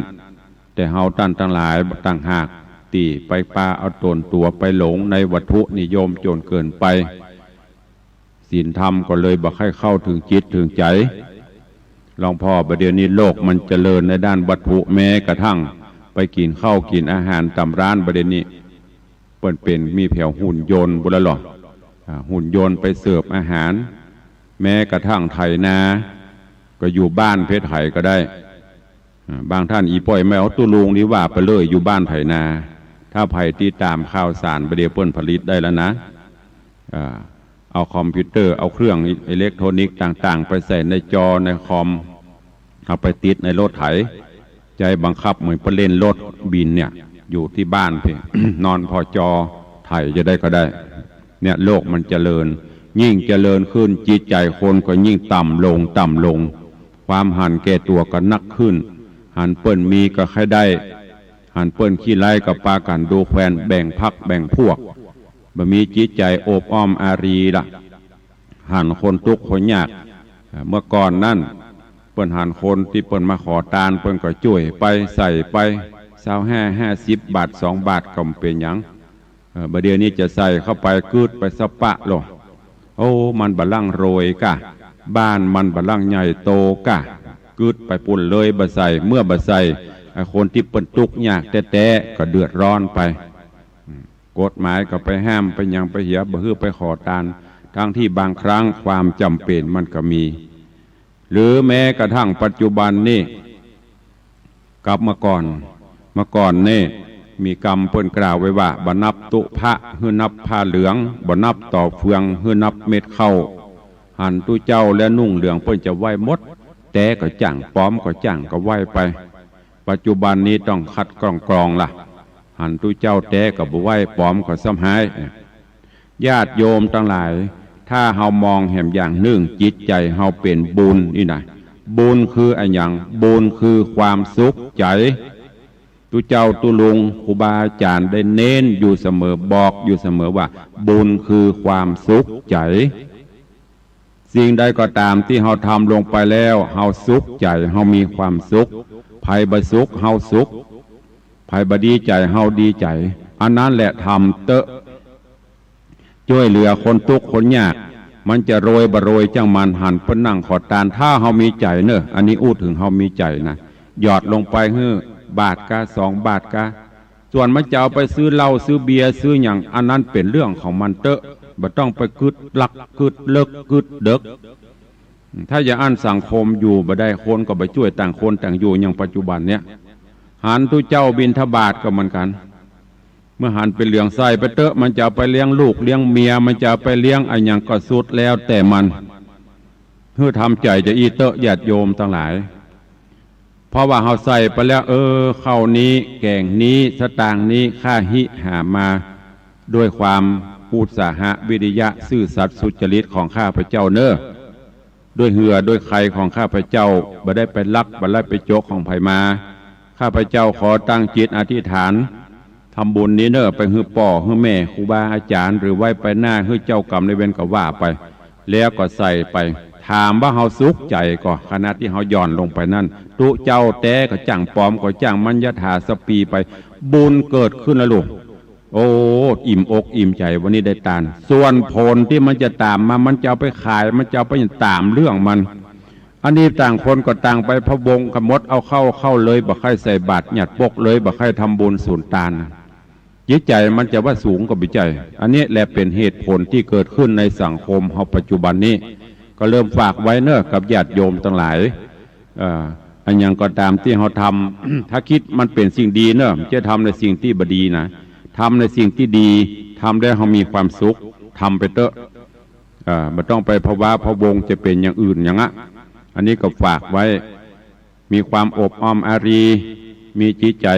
แต่เฮาท่านทั้งหลายต่างหากตีไปปาเอาตนตัวไปหลงในวัตถุนิยมจนเกินไปศีลธรรมก็เลยบ่ค่อยเข้าถึงจิตถึงใจลองพ่อประเดี๋ยวนี้โลกมันเจริญในด้านวัตถุแม้กระทั่งไปกินข้าวกินอาหารตามร้านประเดี๋ยวนี้เป็นมีแผวหุ่นยนต์บุรหรอหุ่นยนต์ไปเสิร์ฟอาหารแม้กระทั่งไถนาก็อยู่บ้านเพชรไถก็ได้บางท่านอีป่อยไม่เอาตู้ลุงนี้ว่าไปเลยอยู่บ้านไถนาถ้าไผ่ที่ตามข่าวสารประเดี๋ยวเปิ้นผลิตได้แล้วนะเอาคอมพิวเตอร์เอาเครื่องอิเล็กทรอนิกส์ต่างๆไปใส่ในจอในคอมเอาไปติดในรถไถใจบังคับเหมือนไปเล่นรถบินเนี่ยอยู่ที่บ้านเพ่ นอนพอจอไถจะได้ก็ได้เนี่ยโลกมันเจริญยิ่งเจริญขึ้นจิตใจคนก็ยิ่งต่ำลงความหันแก่ตัวก็นักขึ้นหันเปิ้นมีก็ให้ได้หันเปิ้นขี้ไล่กับปากันดูแควนแบ่งพักแบ่งพวกบ่มีจิตใจโอบอ้อมอารีละหันคนทุกข์คนยากเมื่อก่อนนั่นเปิ้นหันคนที่เปิ้นมาขอทานเปิ้นก็ช่วยไปใส่ไป25-50 บาท2 บาทก็เป็นหยังบัดเดี๋ยวนี้จะใส่เข้าไปกึดไปสะปะหรอโอ้มันบะลั่งโรยกะบ้านมันบะลั่งใหญ่โตกะกึดไปปุ่นเลยบะใส่เมื่อบะใส่คนที่เปิ้นทุกข์ยากแท้ๆก็เดือดร้อนไปกฎหมายก็ไปห้ามไปยังไปเหียบ่ฮื้อไปขอทานทั้งที่บางครั้งความจำเป็นมันก็มีหรือแม้กระทั่งปัจจุบันนี่กับเมื่อก่อนนี่มีกรรมเปิ้นกล่าวไว้ว่าบ่นับตุพระฮื้อนับผ้าเหลืองบ่นับต่อเฟืองฮื้อนับเม็ดข้าวหันตุเจ้าและนุ่งเหลืองเปิ้นจะไหว้หมดแต่ก็จั่งป้อมก็จั่งก็ไหว้ไปปัจจุบันนี้ต้องคัดกรองล่ะหันตุเจ้าแต่ก็บ่ไหว้ป้อมก็ซ้ำหายญาติโยมทั้งหลายถ้าเฮามองแห่งอย่างหนึ่งจิตใจเฮาเป็นบุญนี่นะบุญคืออะไรอย่างบุญคือความสุขใจตุเจ้าตุลุงครูบาอาจารย์ได้เน้นอยู่เสมอบอกอยู่เสมอว่าบุญคือความสุขใจสิ่งใดก็ตามที่เฮาทำลงไปแล้วเฮาสุขใจเฮามีความสุขภัยบ่สุขเฮาสุขภัยบ่ดีใจเฮาดีใจอันนั้นแหละทำเตอะช่วยเหลือคนทุกข์คนยากมันจะโรยบ่โรยจังมันหันเปิ้นนั่งขอทานถ้าเฮามีใจเนอะอันนี้อู้ถึงเฮามีใจนะหยอดลงไปบาทกะ2 บาทกะส่วนมันจะเอาไปซื้อเหล้าซื้อเบียร์ซื้ออย่างอันนั้นเป็นเรื่องของมันเตอะบ่ต้องไปกึดลักกึดเลิกกึดเด็กถ้าอย่าอั้นสังคมอยู่บ่ได้คนก็ไปช่วยต่างคนต่างอยู่อย่างปัจจุบันเนี้ยหันตุเจ้าบิณฑบาตก็เหมือนกันเมื่อหันไปเลี้ยงไส้ไปเตอะมันจะไปเลี้ยงลูกเลี้ยงเมียมันจะไปเลี้ยงอะไรอย่างก็สุดแล้วแต่มันเพื่อทำใจจะอีเตอะญาติโยมทั้งหลายเพราะว่าเฮาใส่ไปแล้วข้าวนี้แกงนี้สตางค์นี้ค่าหิหามาด้วยความ อุตสาหะวิริยะซื่อสัตย์สุจริตของข้าพเจ้าเนอ้อด้วยเหือด้วยใครของข้าพเจ้าบ่ได้ไปลักบ่ได้ไปโจกของไผมาข้าพเจ้าขอตั้งจิตอธิษฐานทำบุญนี้เนอ้อไปฮื้อป่อฮื้อแม่ครูบาอาจารย์หรือไว้ไปหน้าฮื้อเจ้ากรรมในเวรก็ว่าไปแล้วก็ใส่ไปถามว่าเฮาสุขใจก็ขณะที่เฮาย่อนลงไปนั่นตุเจ้าแต่ก็จ้างปลอมก็จ้างมัญญถาสปีไปบุญเกิดขึ้นแล้วลูกโอ้อิ่มอกอิ่มใจวันนี้ได้ตานส่วนผลที่มันจะตามมามันจะเอาไปขายมันจะเอาไปตามเรื่องมันอันนี้ต่างคนก็ต่างไปพะวงขมดเอาเข้าเลยบ่ใครใส่บาตรหยัดปกเลยบ่ใครทำบุญสูญตานจิตใจมันจะว่าสูงกว่าบิใจอันนี้แหละเป็นเหตุผลที่เกิดขึ้นในสังคมเฮาปัจจุบันนี้ก็เริ่มฝากไว้เนอะกับญาติโยมทั้งหลายอันยังก็ตามที่เขาทำ ถ้าคิดมันเป็นสิ่งดีเนอะจะทำในสิ่งที่บดีนะทำในสิ่งที่ดีทำได้เขามีความสุขทำไปเถอะไม่ต้องไปภาวะพะวงจะเป็นอย่างอื่นอย่างอ่ะอันนี้ก็ฝากไว้มีความอบอ้อมอารีมีจิตใจ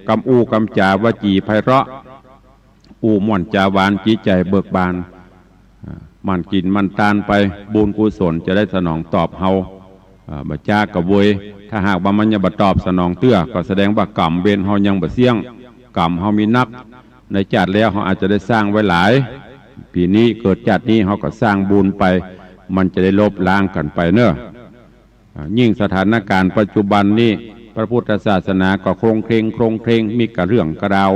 กำอู้กำจาวจีไพเราะอู้ม่วนจาหวานจิตใจเบิกบานมันกินมันตานไปบุญกุศลจะได้สนองตอบเฮาบัจจากระเวยถ้าหากว่ามันยังบัตอบสนองเตื้อก็แสดงว่ากรรมเวรเฮายังบ่เสี่ยงกรรมเฮามีนักในชาติแล้วเฮาอาจจะได้สร้างไว้หลายปีนี้เกิดชาตินี้เฮาก็สร้างบุญไปมันจะได้ลบล้างกันไปเนอะยิ่งสถานการณ์ปัจจุบันนี้พระพุทธศาสนาก็โครงเคร่งมีกระเรื่องกระราว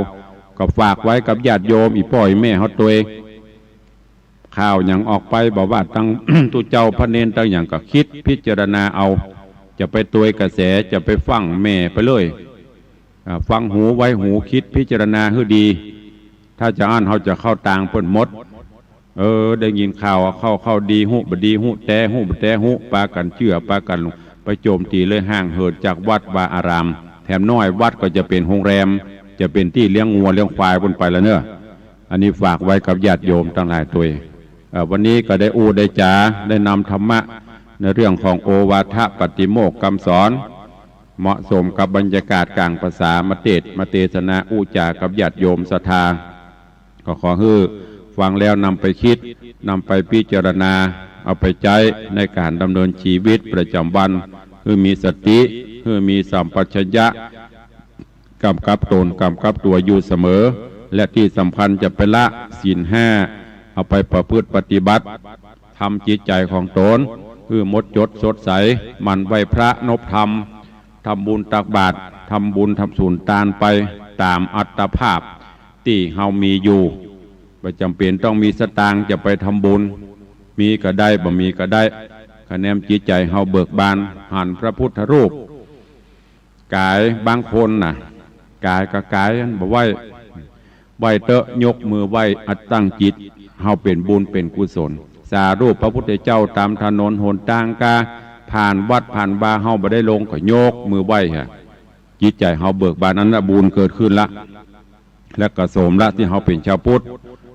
ก็ฝากไว้กับญาติโยมอีพ่ออีแม่เฮาตัวเองข่าวอย่างออกไปบอกว่าตั้ง ตุเจ้าพระเนนตั้งอย่างก็คิดพิจารณาเอาจะไปตัวกระแสจะไปฟังแม่ไปเลยฟังหูไว้หูคิดพิจารณาให้ดี ถ้าจะอ่านเขาจะเข้าต่างเพิ่นหมดได้ยินข่าวเข้าดีหูบดีหูแต่หูบแต่หูปากันเชื่อปากันไปโจมตีเลยห่างเหินจากวัดวาอารามแถมน้อยวัดก็จะเป็นโรงแรมจะเป็นที่เลี้ยงงัวเลี้ยงควายบนไปแล้วเนอะอันนี้ฝากไว้กับญาติโยมทั้งหลายตัววันนี้ก็ได้ได้จาได้นำธรรมะในเรื่องของโอวาทปฏิโมกข์คำสอนเหมาะสมกับบรรยากาศกลางภาษามาเทศนาจากับญาติโยมศรัทธาก็ขอให้ฟังแล้วนำไปคิดนำไปพิจารณาเอาไปใช้ในการดำเนินชีวิตประจำวันคือมีสติคือมีสัมปชัญญะกำกับตนกำกับตัวอยู่เสมอและที่สำคัญจะเป็นละศีลห้าเอาไปประพฤติปฏิบัติทำจิตใจของตนคือมดจดสดใสมันไหวพระนบธรรมทำบุญตักบาตรทำบุญทำสูญตานไปตามอัตภาพที่เฮามีอยู่ไม่จำเป็นต้องมีสตางค์จะไปทำบุญมีก็ได้บ่มีก็ได้คะแนนจิตใจเฮาเบิกบานหันพระพุทธรูปกายบางคนน่ะกายก็กายบ่ไหวเตอะยกมือไหวอัดตั้งจิตเฮาเป็นบุญเป็นกุศลสารูปพระพุทธเจ้าตามถนนหนทางกาผ่านวัดผ่านบาเฮาบ่ได้ลงก็ยกมือไหวฮะจิตใจเฮาเบิกบานนั้นละบุญเกิดขึ้นละและก็สมละที่เฮาเป็นชาวพุทธ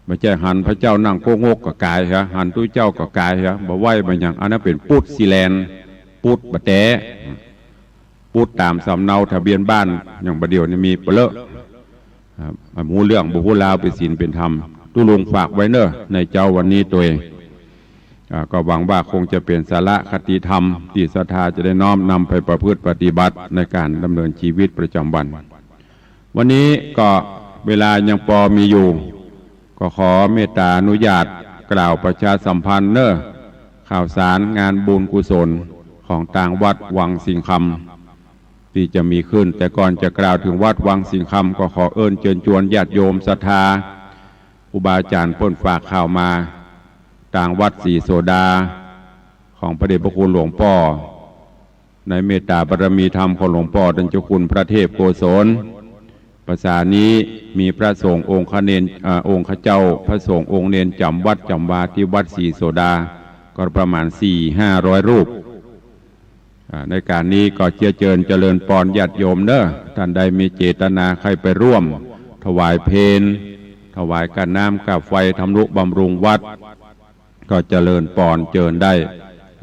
ไม่ใช่หันพระเจ้านั่งโกงกกับกายฮะหันตุ้ยเจ้ากับกายฮะบ่ไหวบางอย่างอันนั้นเป็นพุทธสิแลนพุทธบะแตพุทธตามสำเนาทะเบียนบ้านอย่างประเดี๋ยวนี้มีเปลือกหมูเรื่องบุหุลาวเป็นศีลเป็นธรรมตุลุงฝากไว้เนอะในเจ้าวันนี้ตัวเองก็หวังว่าคงจะเป็นสาระคติธรรมที่ศรัทธาจะได้น้อมนำไปประพฤติปฏิบัติในการดำเนินชีวิตประจำวันวันนี้ก็เวลายังพอมีอยู่ก็ขอเมตตาอนุญาตกล่าวประชาสัมพันธ์เนอะข่าวสารงานบุญกุศลของต่างวัดวังสิงคำที่จะมีขึ้นแต่ก่อนจะกล่าวถึงวัดวังสิงคำก็ขอเชิญชวนญาติโยมศรัทธาครูบาอาจารย์พ้นฝากข่าวมาต่างวัดสีโสดาของพระเดชพระคุณหลวงพ่อในเมตตาบารมีธรรมของหลวงพ่อดัญเจ้าคุณพระเทพโกศลภาษานี้มีพระสงฆ์องค์เนนองค์ข้าเจ้าพระสงฆ์องค์เนนจำวัดจำวาที่วัดสีโสดาก็ประมาณ 400-500 รูปในการนี้ก็เชื้อเชิญเจริญปอนญาติโยมเนอะท่านใดมีเจตนาใครไปร่วมถวายเพลถวายการน้ำกับไฟทำนุบำรุงวัดก็เจริญปอนเจิญได้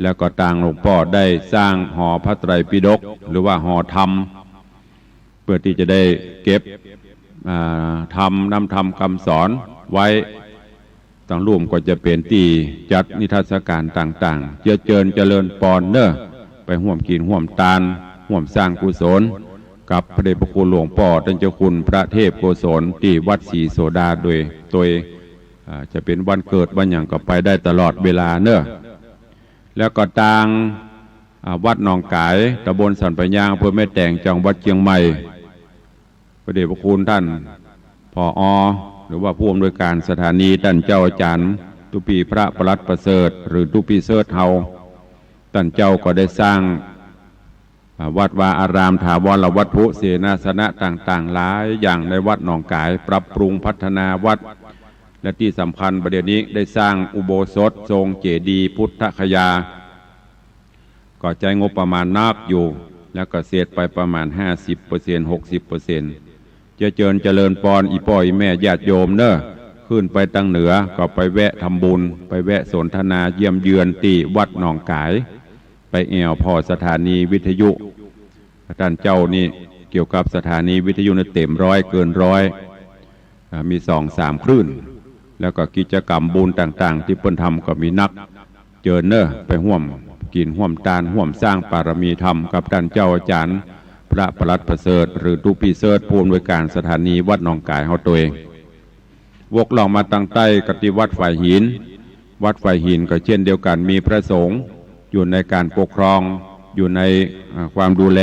แล้วก็ต่างหลวงพ่อได้สร้างหอพระไตรปิฎกหรือว่าหอธรรมเพื่อที่จะได้เก็บธรรมนำธรรมคำสอนไว้ ตั้งร่วมก็จะเป็นตีจัดนิทรรศการต่างๆเจริญปอนเนอไปห่วมกินห่วมตาลห่วมสร้างกุศลกับพระเดชพระคุณหลวงพ่อท่านเจ้าคุณพระเทพโกศลที่วัดศรีโสดาโดยจะเป็นวันเกิดวันอย่างก็ไปได้ตลอดเวลาเนอะแล้วก็ทางวัดหนองกายตำบลสันปะยางอำเภอแม่แตงจังหวัดเชียงใหม่พระเดชพระคุณท่านผอ.หรือว่าผู้อำนวยการสถานีท่านเจ้าอาจารย์ตุปีพระประหลัดประเสริฐหรือตุปีเสิร์ชเฮาท่านเจ้าก็ได้สร้างวัดวาอารามถาวรวัตถุเสนาสนะต่างๆหลายอย่างในวัดหนองกายปรับปรุงพัฒนาวัดและที่สำคัญประเดี๋ยวนี้ได้สร้างอุโบสถทรงเจดีย์พุทธคยาก็ใจงบประมาณนักอยู่แล้วก็เสร็จไปประมาณ 50% 60%เจริญปอนอีพ่ออีแม่ญาติโยมเนอะขึ้นไปทางเหนือก็ไปแวะทำบุญไปแวะสนทนาเยี่ยมเยือนที่วัดหนองกายไปแอวพอสถานีวิทยุท่านเจ้านี่เกี่ยวกับสถานีวิทยุในเต็มร้อยเกินร้อยมี 2-3 คลื่นแล้วก็กิจกรรมบุญต่างๆที่เพิ่นทำก็มีนักเจอเนอะไปห่วมกินห่วมตาลห่วมสร้างปารมีธรรมกับท่านเจ้าอาจารย์พระประหลัดประเสริฐหรือตุปีเสิร์ชผู้อำนวยการสถานีวัดหนองกายเฮาตัวเองวกลองมาตั้งใต้กติวัดฝ่ายหินวัดฝ่ายหินก็เช่นเดียวกันมีพระสงฆ์อยู่ในการปกครองอยู่ในความดูแล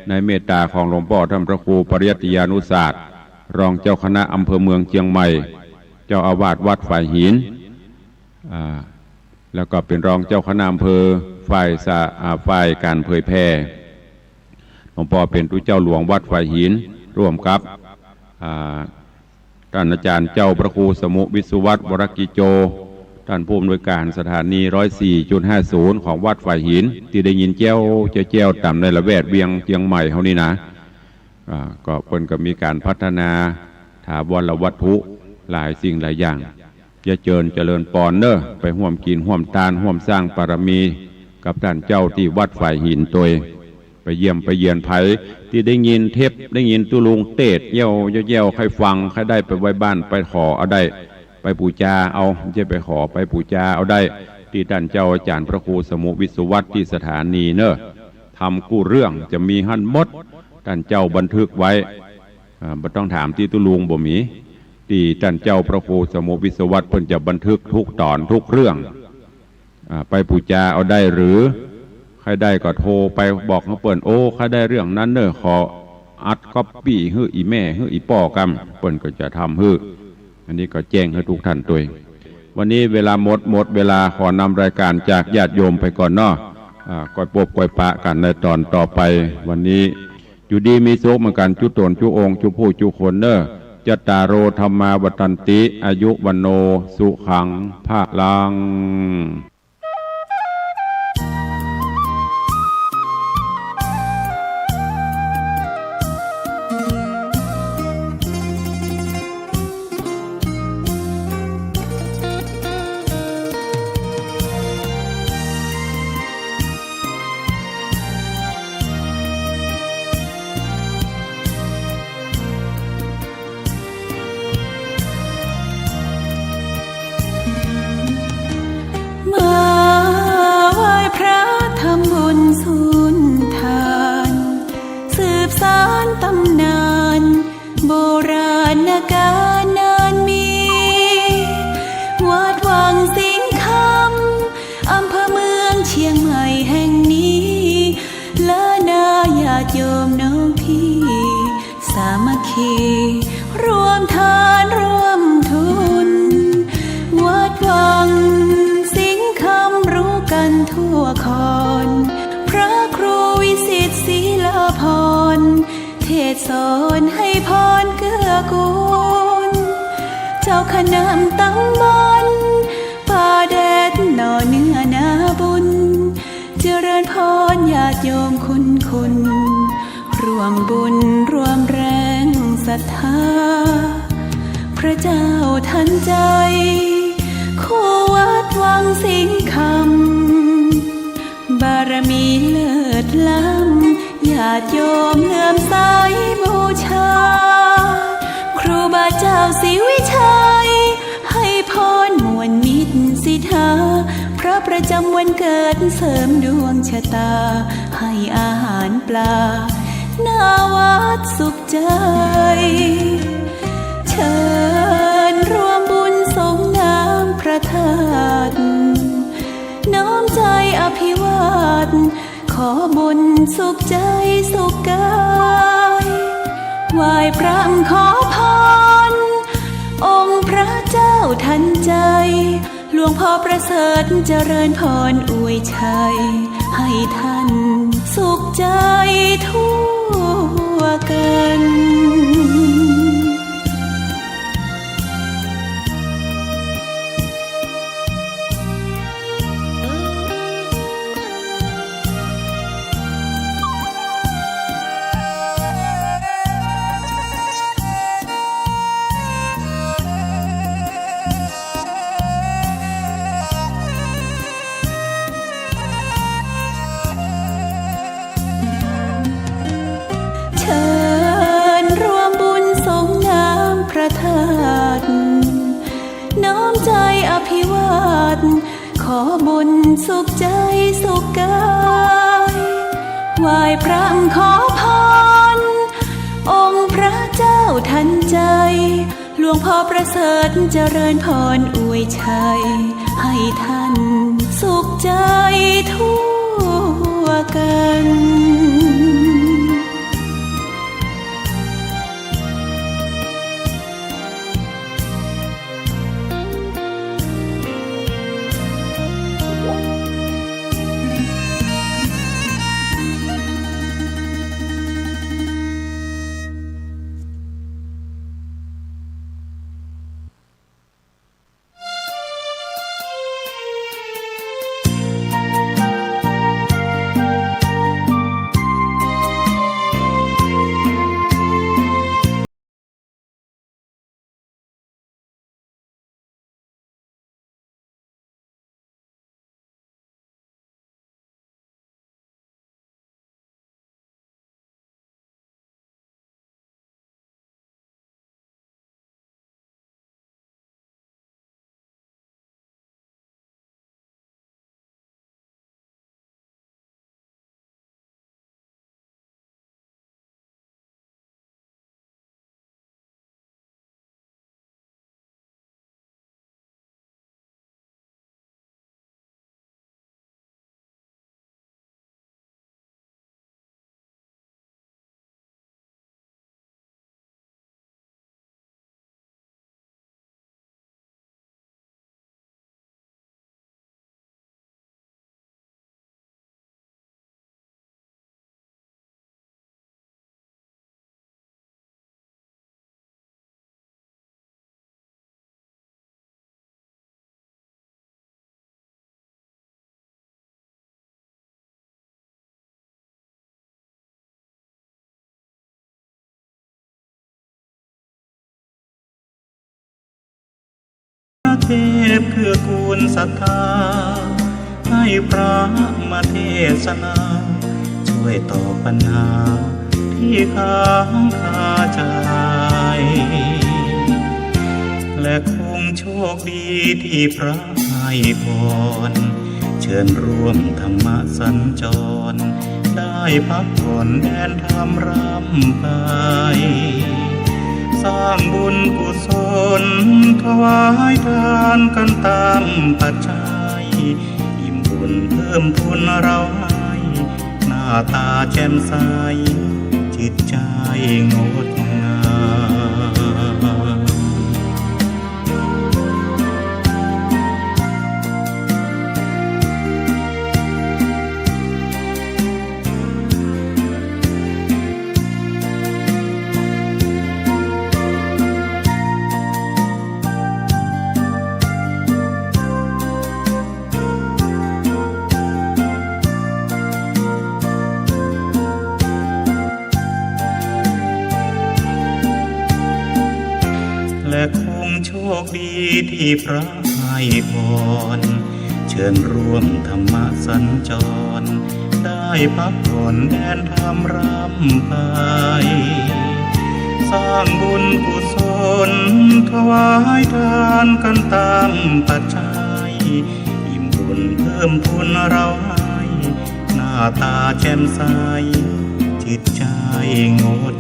ในเมตตาของหลวงพ่อท่านพระครูปริยัติยานุศาสตร์รองเจ้าคณะอำเภอเมืองเชียงใหม่เจ้าอาวาสวัดฝ่ายหินแล้วก็เป็นรองเจ้าคณะอำเภอฝ่ายการเผยแพร่หลวงพ่อเป็นผู้เจ้าหลวงวัดฝ่ายหินร่วมกับท่านอาจารย์เจ้าพระครูสมุวิสุวัตรวรกิโจท่านผู้อำนวยการสถานี 104.50 ของวัดฝ่ายหินที่ได้ยินแจ้วต่ำในละแวกเวียงเชียงใหม่เฮานี่นะก็เพิ่นก็มีการพัฒนาถาวรวัตถุหลายสิ่งหลายอย่างเจริญปอนเนอไปห่วมกินห่วมทานห่วมสร้างปารมีกับท่านเจ้าที่วัดฝ่ายหินตัวไปเยี่ยมไปเยียนไผที่ได้ยินเทปได้ยินตุลุงเตดเย่ใครฟังใครได้ไปไว้บ้านไปขอเอาได้ไปปูจาเอาไม่ใช่ไปขอไปปูจาเอาได้ที่ท่านเจ้าอาจารย์พระครูสมุวิสุวัตรที่สถานีเนอะทำกู้เรื่องจะมีหั่นมดท่านเจ้าบันทึกไว้ไม่ต้องถามที่ตุลุงบ่มีที่ท่านเจ้าพระครูสมุวิสุวัตรเพิ่นจะบันทึกทุกตอนทุกเรื่องไปปูจาเอาได้หรือใครได้ก็โทรไปบอกเขาเปิ่นโอ้ใครได้เรื่องนั้นเนอะขออัดก๊อปปี้ฮื้ออีแม่ฮื้ออีป่อกำเปิ่นก็จะทำฮื้ออันนี้ก็แจ้งให้ทุกท่านตัววันนี้เวลาหมดเวลาขอนำรายการจากญาติโยมไปก่อนเนาะก้อยปบก้อยปะกันในตอนต่อไปวันนี้อยู่ดีมีสุขเหมือนกันจุตนจุองจุผู้จุคนเนอะจัตตารโอธรรมาวัฏันติอายุวันโนสุขังภะลังตำนานโบราณกาลนานมีวัดวังสิงคำอำเภอเมืองเชียงใหม่แห่งนี้และนาญาติโยมน้องพี่สามัคคีรวมทานร่วมทุนวัดวังสิงคำรู้กันทั่วคอนพระครูวิสิตศิลาภรณ์เทศสอนให้พรเกื้อกูลเจ้าคณะตำบลป่าแดดหน่อเนื้อนาบุญเจริญพรญาติโยมคุณร่วมบุญร่วมแรงศรัทธาพระเจ้าทันใจคู่วัดวังสิงคำบารมีเลิศล้ำญาติโยมเลื่อมใสบูชาครูบาเจ้าศรีวิชัยให้ พรมวลมิตรสิทธาพระประจำวันเกิดเสริมดวงชะตาให้อาหารปลาหน้าวัดสุขใจเชิญรวมบุญสงน้ำพระธาตุน้อมใจอภิวาทขอบุญสุขใจสุขกายไหว้พระขอพรองค์พระเจ้าทันใจหลวงพ่อประเสริฐเจริญพรอวยชัยให้ท่านสุขใจทั่วกันเชิญรวมบุญสงน้ำพระธาตุน้อมใจอภิวาทขอบุญสุขใจสุขกายไหว้พระขอพรองค์พระเจ้าทันใจหลวงพ่อประเสริฐเจริญพรอวยชัยให้ท่านสุขใจทั่วกันเทพเพื่อกูลศรัทธาให้พระมาเทศนาช่วยตอบปัญหาที่ค้างคาใจและคงโชคดีที่พระให้พรเชิญร่วมธรรมสัญจรได้พักผ่อนแดนธรรมรำไปสร้างบุญกุศลถวายทานกันตามปัจจัยอิ่มบุญเพิ่มพูนเราให้หน้าตาแจ่มใสจิตใจงดงาม และคงโชคดีที่พระให้พรเชิญร่วมธรรมสัญจรได้พักผ่อนแดนธรรมรำไป สร้างบุญกุศลถวายทานกันตามปัจจัยอิ่มบุญเพิ่มพูนเราให้หน้าตาแจ่มใสจิตใจงด